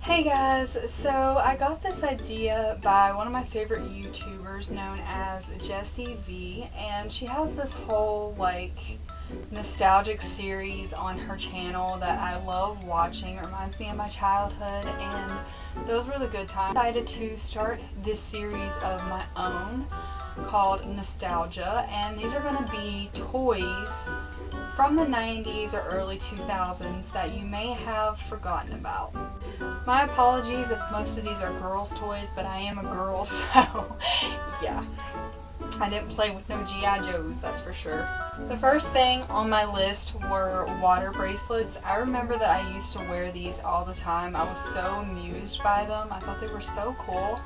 Hey guys, so I got this idea by one of my favorite YouTubers known as Jessie V, and she has this whole nostalgic series on her channel that I love watching. It reminds me of my childhood, and those were the good times. I decided to start this series of my own called Nostalgia, and these are going to be toys from the 90s or early 2000s that you may have forgotten about. My apologies if most of these are girls' toys, but I am a girl, so yeah. I didn't play with no G.I. Joes, that's for sure. The first thing on my list were water bracelets. I remember that I used to wear these all the time. I was so amused by them. I thought they were so cool.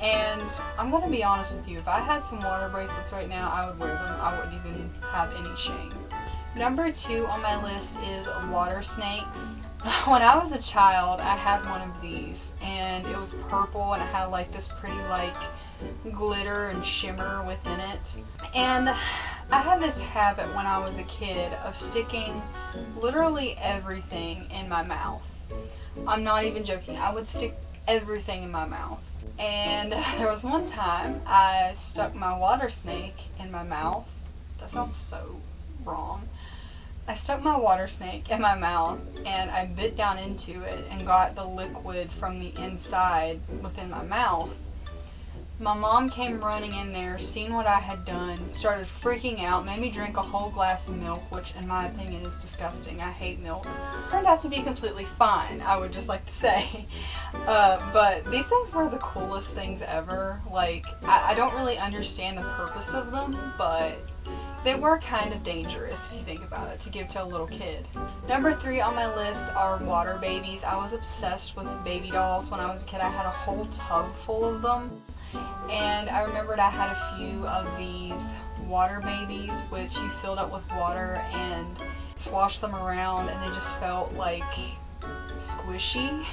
And I'm gonna be honest with you, if I had some water bracelets right now, I would wear them. I wouldn't even have any shame. Number 2 on my list is water snakes. When I was a child, I had one of these, and it was purple, and it had this pretty glitter and shimmer within it. And I had this habit when I was a kid of sticking literally everything in my mouth. I'm not even joking. I would stick everything in my mouth. And there was one time I stuck my water snake in my mouth. That sounds so wrong. I stuck my water snake in my mouth and I bit down into it and got the liquid from the inside within my mouth. My mom came running in there, seen what I had done, started freaking out, made me drink a whole glass of milk, which in my opinion is disgusting. I hate milk. Turned out to be completely fine, I would just like to say. But these things were the coolest things ever. I don't really understand the purpose of them, but they were kind of dangerous if you think about it, to give to a little kid. Number 3 on my list are water babies. I was obsessed with baby dolls when I was a kid. I had a whole tub full of them. And I remembered I had a few of these water babies, which you filled up with water and swashed them around, and they just felt squishy.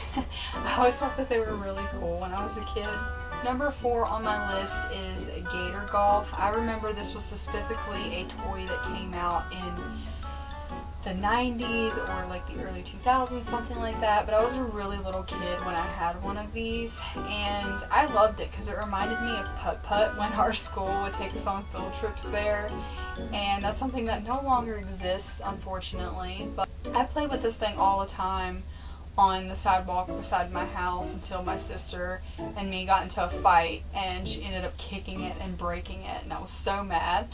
I always thought that they were really cool when I was a kid. Number 4 on my list is Gator Golf. I remember this was specifically a toy that came out in the 90s or the early 2000s, something like that, but I was a really little kid when I had one of these, and I loved it because it reminded me of putt-putt when our school would take us on field trips there, and that's something that no longer exists, unfortunately. But I played with this thing all the time on the sidewalk beside my house until my sister and me got into a fight, and she ended up kicking it and breaking it, and I was so mad.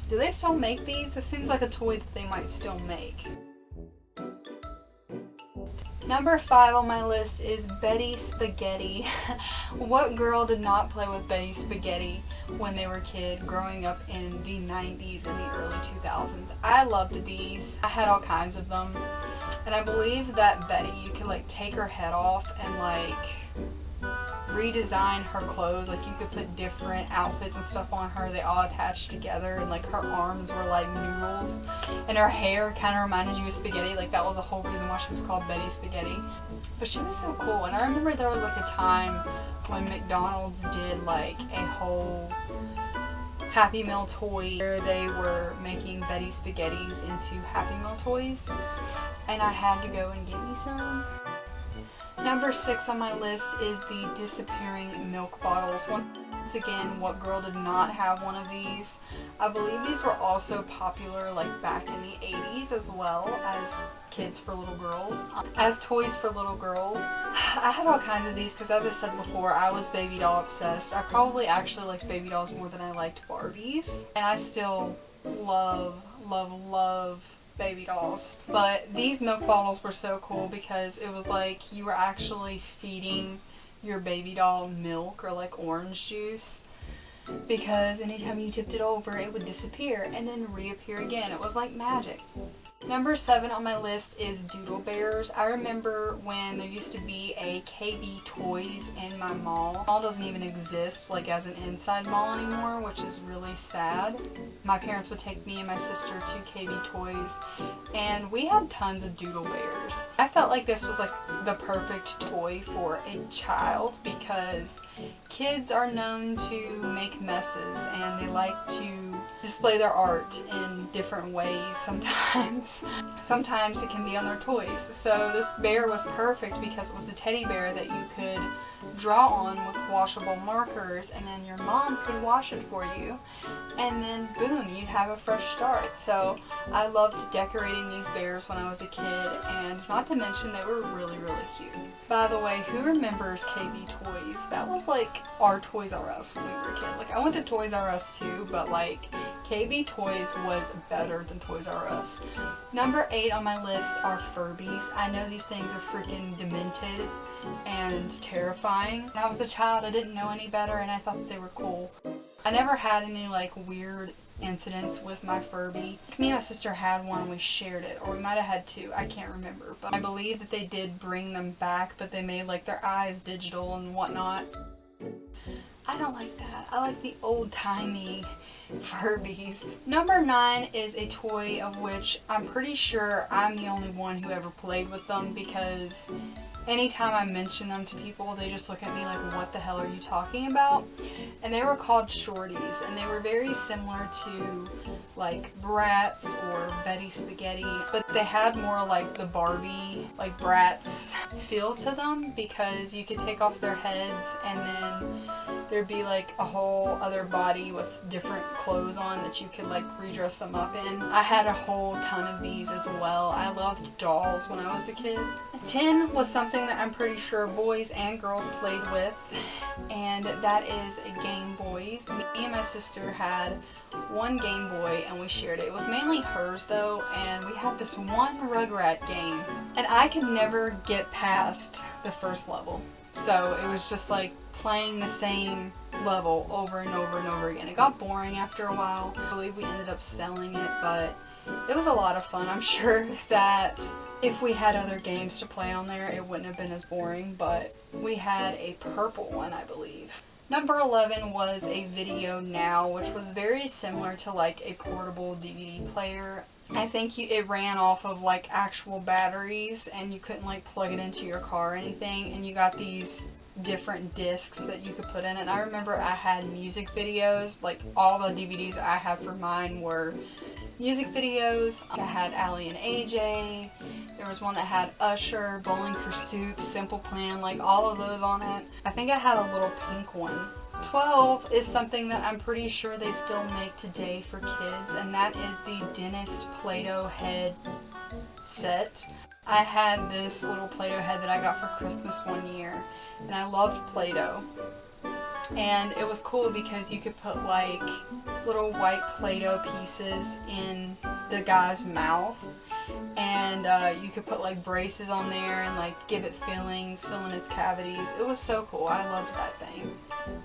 Do they still make these? This seems like a toy that they might still make. Number 5 on my list is Betty Spaghetti. What girl did not play with Betty Spaghetti when they were a kid growing up in the 90s and the early 2000s? I loved these. I had all kinds of them. And I believe that Betty, you could take her head off and redesign her clothes. You could put different outfits and stuff on her. They all attached together, and her arms were like noodles, and her hair kind of reminded you of spaghetti. That was the whole reason why she was called Betty Spaghetti. But she was so cool. And I remember there was a time when McDonald's did a whole Happy Meal toy where they were making Betty Spaghettis into Happy Meal toys, and I had to go and get me some. Number 6 on my list is the disappearing milk bottles. Once again, what girl did not have one of these? I believe these were also popular back in the 80s as well as kids for little girls. As toys for little girls. I had all kinds of these because, as I said before, I was baby doll obsessed. I probably actually liked baby dolls more than I liked Barbies. And I still love baby dolls. But these milk bottles were so cool because it was you were actually feeding your baby doll milk or orange juice, because anytime you tipped it over it would disappear and then reappear again. It was like magic. Number 7 on my list is Doodle Bears. I remember when there used to be a KB Toys in my mall. The mall doesn't even exist as an inside mall anymore, which is really sad. My parents would take me and my sister to KB Toys, and we had tons of Doodle Bears. I felt like this was the perfect toy for a child because kids are known to make messes and they like to display their art in different ways sometimes. Sometimes it can be on their toys. So this bear was perfect because it was a teddy bear that you could draw on with washable markers, and then your mom could wash it for you, and then boom, you'd have a fresh start. So I loved decorating these bears when I was a kid, and not to mention they were really, really cute. By the way, who remembers KB Toys? That was like our Toys R Us when we were a kid. Like, I went to Toys R Us too, but like KB Toys was better than Toys R Us. Number 8 on my list are Furbies. I know these things are freaking demented and terrifying. When I was a child, I didn't know any better, and I thought that they were cool. I never had any like weird incidents with my Furby. Me and my sister had one and we shared it, or we might have had two, I can't remember. But I believe that they did bring them back, but they made like their eyes digital and whatnot. I don't like that. I like the old-timey Furbies. Number 9 is a toy of which I'm pretty sure I'm the only one who ever played with them, because anytime I mention them to people, they just look at me like, what the hell are you talking about? And they were called Shorties, and they were very similar to like Bratz or Betty Spaghetti, but they had more like the Barbie, like Bratz feel to them, because you could take off their heads and then there'd be like a whole other body with different clothes on that you could like redress them up in. I had a whole ton of these as well. I loved dolls when I was a kid. 10 was something that I'm pretty sure boys and girls played with, and that is Gameboys. Me and my sister had one Game Boy and we shared it. It was mainly hers though, and we had this one Rugrat game, and I could never get past the first level. So it was just like playing the same level over and over and over again. It got boring after a while. I believe we ended up selling it, but it was a lot of fun. I'm sure that if we had other games to play on there, it wouldn't have been as boring, but we had a purple one, I believe. Number 11 was a Video Now, which was very similar to like a portable DVD player. I think it ran off of like actual batteries, and you couldn't like plug it into your car or anything, and you got these different discs that you could put in it. And I remember I had music videos, like all the DVDs I had for mine were music videos. I had Allie and AJ, there was one that had Usher, Bowling for Soup, Simple Plan, like all of those on it. I think I had a little pink one. 12 is something that I'm pretty sure they still make today for kids, and that is the Dentist Play-Doh head set. I had this little Play-Doh head that I got for Christmas one year, and I loved Play-Doh. And it was cool because you could put like little white Play-Doh pieces in the guy's mouth, and you could put like braces on there and like give it fillings, fill in its cavities. It was so cool. I loved that thing.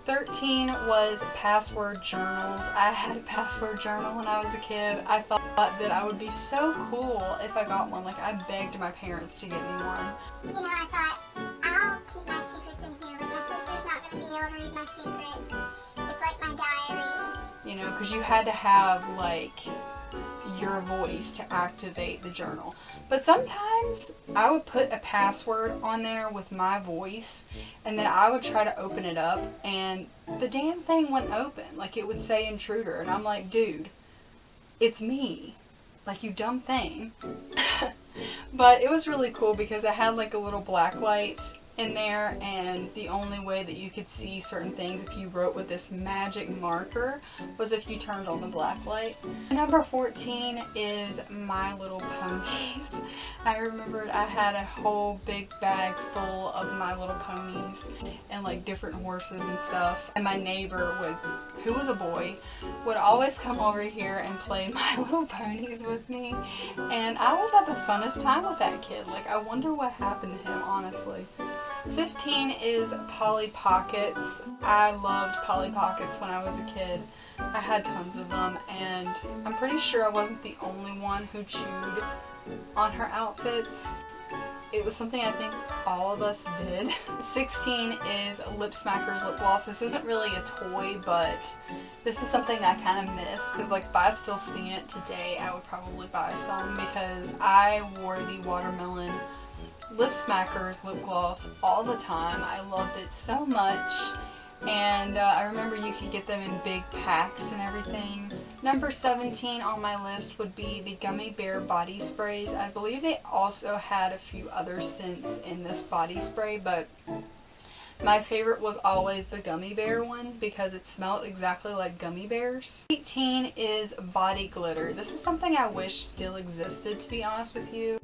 13 was password journals. I had a password journal when I was a kid. I thought that I would be so cool if I got one. Like, I begged my parents to get me one. You know, I thought, I'll keep my secrets in here. Like, my sister's not going to be able to read my secrets. It's like my diary. You know, because you had to have, like, your voice to activate the journal. But sometimes I would put a password on there with my voice, and then I would try to open it up, and the damn thing wouldn't open. Like, it would say intruder, and I'm like, dude, it's me. Like, you dumb thing. But it was really cool because I had like a little black light in there, and the only way that you could see certain things if you wrote with this magic marker was if you turned on the black light. Number 14 is My Little Ponies. I remembered I had a whole big bag full of My Little Ponies and like different horses and stuff, and my neighbor who was a boy, would always come over here and play My Little Ponies with me, and I was at the funnest time with that kid. Like, I wonder what happened to him, honestly. 15 is Polly Pockets. I loved Polly Pockets when I was a kid. I had tons of them, and I'm pretty sure I wasn't the only one who chewed on her outfits. It was something I think all of us did. 16 is Lip Smackers Lip Gloss. This isn't really a toy, but this is something I kind of miss, because like if I still seen it today, I would probably buy some, because I wore the Watermelon Lip Smackers lip gloss all the time. I loved it so much, And I remember you could get them in big packs and everything. Number 17 on my list would be the Gummy Bear body sprays. I believe they also had a few other scents in this body spray, but my favorite was always the Gummy Bear one because it smelled exactly like gummy bears. 18 is body glitter. This is something I wish still existed, to be honest with you,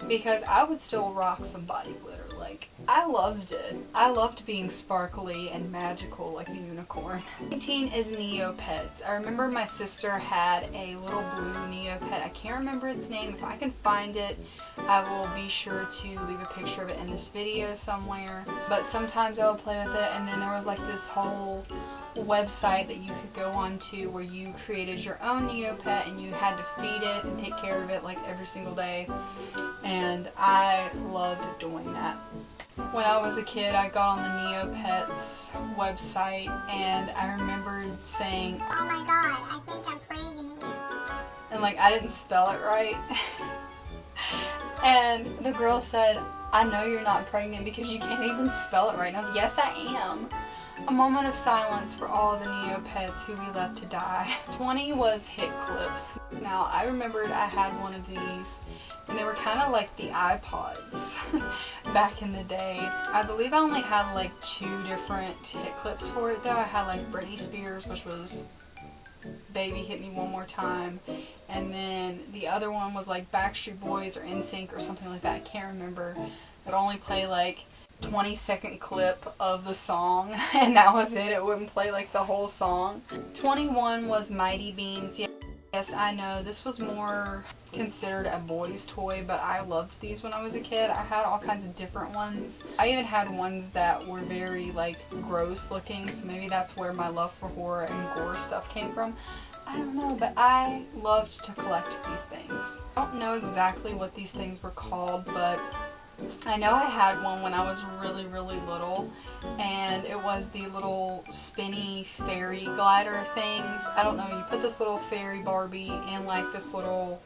because I would still rock some body glitter. Like, I loved it. I loved being sparkly and magical like a unicorn. 18 is Neopets. I remember my sister had a little blue Neopet. I can't remember its name. If I can find it, I will be sure to leave a picture of it in this video somewhere. But sometimes I would play with it, and then there was like this whole website that you could go on to where you created your own Neopet and you had to feed it and take care of it like every single day, and I loved doing that. When I was a kid, I got on the Neopets website and I remembered saying, "Oh my god, I think I'm praying in here." And like I didn't spell it right. And the girl said, "I know you're not pregnant because you can't even spell it right." Now, yes, I am. A moment of silence for all of the Neopets who we left to die. 20 was Hit Clips. Now, I remembered I had one of these, and they were kind of like the iPods back in the day. I believe I only had like 2 different hit clips for it though. I had like Britney Spears, which was Baby Hit Me One More Time, and then the other one was like Backstreet Boys or NSYNC or something like that. I can't remember. It only play like 20-second clip of the song, and that was it. It wouldn't play like the whole song. 21 was Mighty Beans. Yes, I know this was more considered a boy's toy, but I loved these when I was a kid. I had all kinds of different ones. I even had ones that were very like gross looking, so maybe that's where my love for horror and gore stuff came from. I don't know, but I loved to collect these things. I don't know exactly what these things were called, but I know I had one when I was really, really little, and it was the little spinny fairy glider things. I don't know, you put this little fairy Barbie in like this little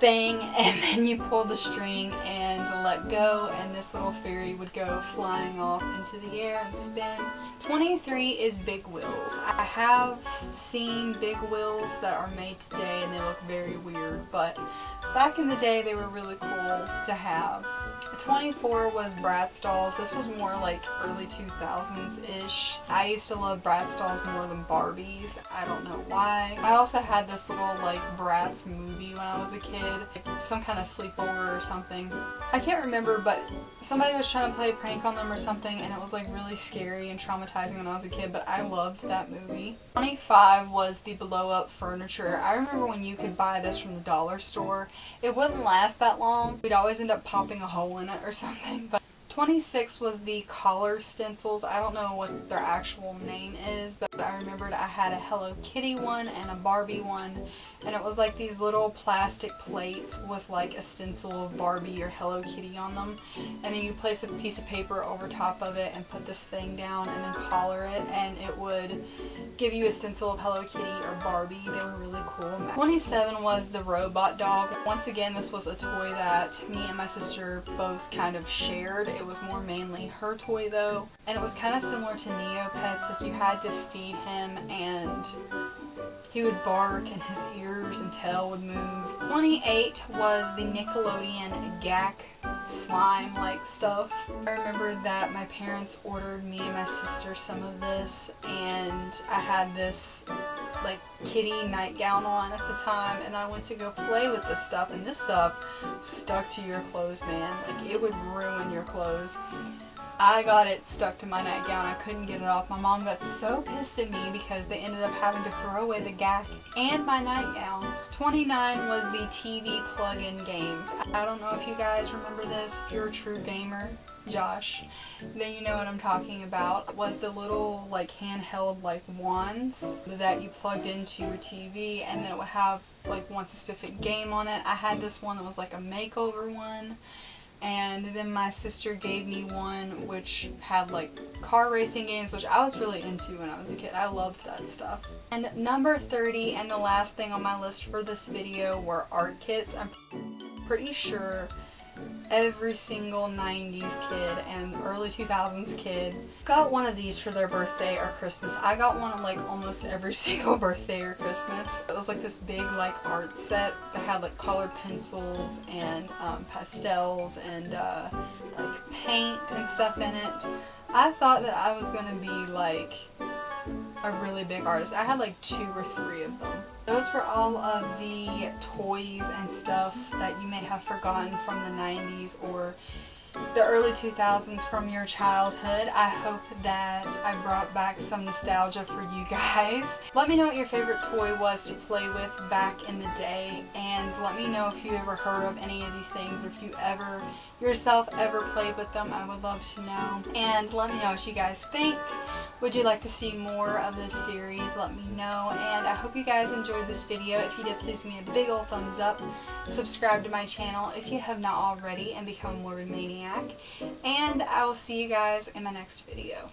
thing, and then you pull the string and let go, and this little fairy would go flying off into the air and spin. 23 is Big Wheels. I have seen Big Wheels that are made today and they look very weird, but back in the day they were really cool to have. 24 was Bratz dolls. This was more like early 2000s-ish. I used to love Bratz dolls more than Barbies. I don't know why. I also had this little like Bratz movie when I was a kid. Like, some kind of sleepover or something. I can't remember, but somebody was trying to play a prank on them or something, and it was like really scary and traumatizing when I was a kid, but I loved that movie. 25 was the blow up furniture. I remember when you could buy this from the dollar store. It wouldn't last that long. We'd always end up popping a hole in it or something. But 26 was the collar stencils. I don't know what their actual name is, but I remembered I had a Hello Kitty one and a Barbie one, and it was like these little plastic plates with like a stencil of Barbie or Hello Kitty on them, and then you place a piece of paper over top of it and put this thing down and then collar it, and it would give you a stencil of Hello Kitty or Barbie. They were really cool. 27 was the robot dog. Once again, this was a toy that me and my sister both kind of shared. It was more mainly her toy though, and it was kind of similar to Neopets. Like, you had to feed him and he would bark and his ears and tail would move. 28 was the Nickelodeon Gak slime like stuff. I remember that my parents ordered me and my sister some of this, and I had this like kitty nightgown on at the time, and I went to go play with this stuff, and this stuff stuck to your clothes, man. Like, it would ruin your clothes. I got it stuck to my nightgown. I couldn't get it off. My mom got so pissed at me because they ended up having to throw away the Gak and my nightgown. 29 was the TV plug-in games. I don't know if you guys remember this. If you're a true gamer, Josh, then you know what I'm talking about. It was the little like handheld like wands that you plugged into your TV, and then it would have like one specific game on it. I had this one that was like a makeover one. And then my sister gave me one which had like car racing games, which I was really into when I was a kid. I loved that stuff. And number 30, and the last thing on my list for this video, were art kits. I'm pretty sure every single 90s kid and early 2000s kid got one of these for their birthday or Christmas. I got one on like almost every single birthday or Christmas. It was like this big like art set that had like colored pencils and pastels and like paint and stuff in it. I thought that I was gonna be like a really big artist. I had like 2 or 3 of them. Those were all of the toys and stuff that you may have forgotten from the 90s or the early 2000s from your childhood. I hope that I brought back some nostalgia for you guys. Let me know what your favorite toy was to play with back in the day, and let me know if you ever heard of any of these things or if you ever yourself ever played with them. I would love to know. And let me know what you guys think. Would you like to see more of this series? Let me know. And I hope you guys enjoyed this video. If you did, please give me a big old thumbs up. Subscribe to my channel if you have not already and become a Morbid Maniac. And I will see you guys in my next video.